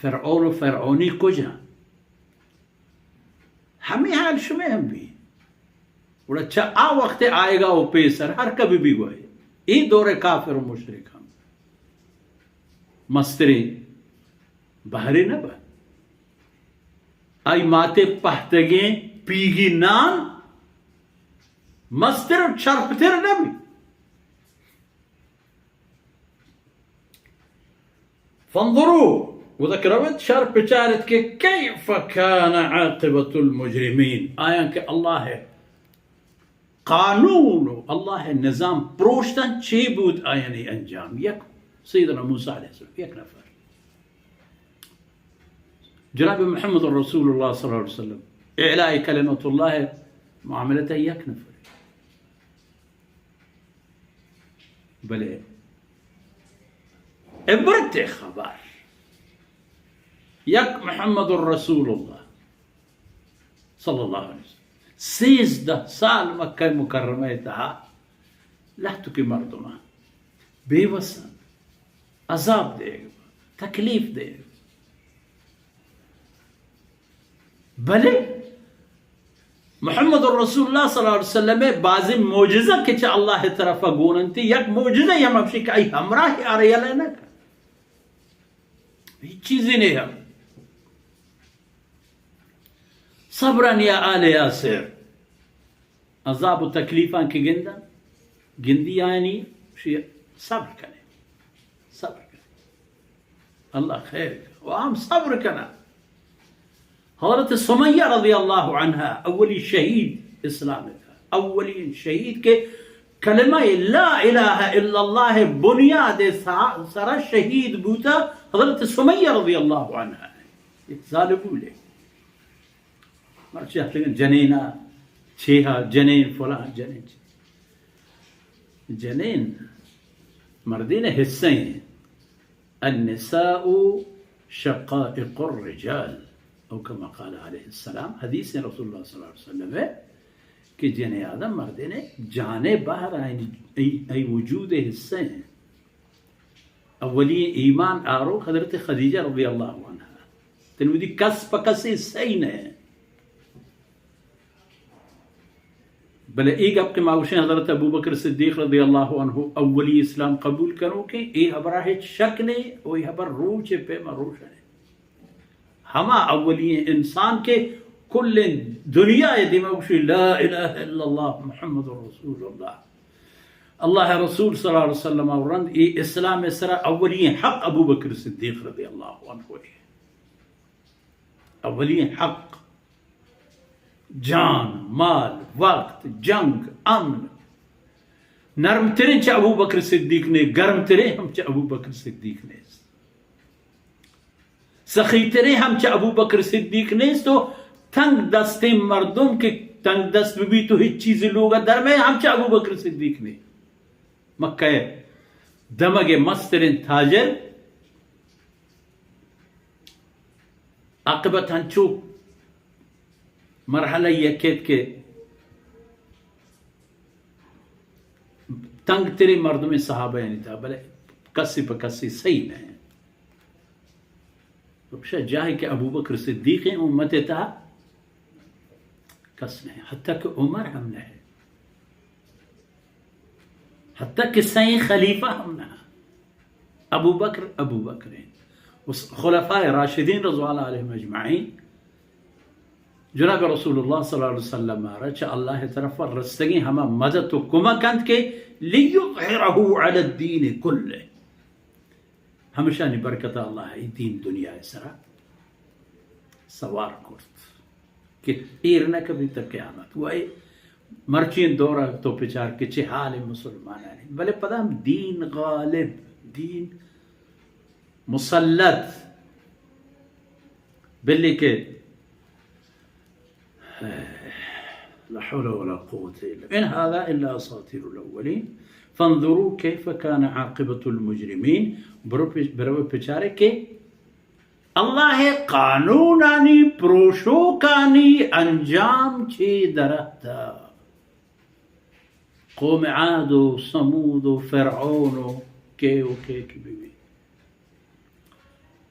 فرعون و فرعونی کجا ہمیں حال شمیں ہم بھی اور اچھا وقت آئے گا وہ پیسر ہر کبھی بھی گوئے ای دور کافر و مشرک ہم مستری بحری نہ با آئی ماتے پہتگیں پیگی نان مستر شرفتر نہ بھی فانظروا وذكرت شرف بشارت كيف كان عاقبة المجرمين آيان کہ اللہ ہے قانون اللہ ہے نظام پروشتن چی بود آیانی انجام یک سیدنا موسیٰ علیہ السلام یک نفر جناب محمد رسول اللہ صلی اللہ علیہ وسلم اعلاء کلمت اللہ معاملتا یک نفر بلے عبرت خبر یک محمد الرسول اللہ صلی اللہ علیہ وسلم 13 سال مکہ مکرمہ تہا لہتو کی مردمان بے وسن عذاب دے گا تکلیف دے گا بلے محمد الرسول اللہ صلی اللہ علیہ وسلم بعضی موجزہ کچھ اللہ طرف گوننتی یک موجزہ یم افشی کہ ای ہمراہ آرہی علیہ نہ کر یہ چیزیں نہیں ہم صبرن یا آل یاسر عذاب و تکلیفان کی گندی آئینی صبر کریں اللہ خیر وہم صبر کرنا حضرت سمیہ رضی اللہ عنہ اولی شہید اسلام تھا اولی شہید کے کلمہ لا الہ الا اللہ بنیاد سرا شہید بوتا حضرت سمیہ رضی اللہ عنہ ظالبو لے مرچہ جنینہ چھیہا جنین فلان جنین مردین حصے ہیں النساء شقائق الرجال او کما قال علیہ السلام حدیث رسول اللہ صلی اللہ علیہ وسلم ہے کہ جن آدم مردین جانے باہر ای وجود حصے ہیں اولی ایمان آرو حضرت خدیجہ رضی اللہ عنہ تنویدی کس پکسی سین ہے بلے ایک آپ کے معاوشیں حضرت ابو بکر صدیق رضی اللہ عنہ اولی اسلام قبول کرو کہ ای حبراہ شک نہیں وہی حبر روچ پہ مروش ہے ہما اولی انسان کے کل دنیا دماغشی لا الہ الا اللہ محمد رسول اللہ اللہ رسول صلی اللہ علیہ وسلم ورند ای اسلام سرا اولی حق ابو بکر صدیق رضی اللہ عنہ اولی حق جان مال وقت جنگ امن نرم ترین چا ابو بکر صدیق نے گرم ترین ہم چا ابو بکر صدیق نے سخی ترین ہم چا ابو بکر صدیق نے تو تنگ دست مردم کے تنگ دست بھی تو ہیچ چیز لوگا در میں ہم چا ابو بکر صدیق نے مکہ دمگ مسترین تاجر عاقبت ہنچو مرحلہ یہ کہت کے تنگ تیرے مردم صحابہ نہیں تھا بلے کسی پہ کسی صحیح نہیں تو بشا جاہی کہ ابو بکر صدیق امت تھا کس نہیں حتیٰ کہ عمر ہم نے حتیٰ کہ سین خلیفہ ہم نے ابو بکر خلفاء راشدین رضوان اللہ علیہم اجمعین جناب رسول اللہ صلی اللہ علیہ وسلم رچ اللہ طرف رستگی ہما مدد و کمکند کے لیظہرہ علی الدین کلے ہمیشہ نی برکت اللہ ہے دین دنیا سرا سوار کرت کہ ایر نہ کبھی تک قیامت وہ مرچین دورہ تو پچار کے چھ حال مسلمان ہے بلے پدا ہم دین غالب دین مسلط بلی کے لا حول ولا قوة إلا إن هذا إلا أساطير الأولين فانظروا كيف كان عاقبة المجرمين برو بچارے کے اللہ قانونانی پروشوکانی انجام چی درہتا قوم عاد و سمود و فرعون و کے کی بیوی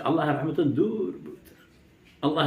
Allah rahmetun dur budur. Allah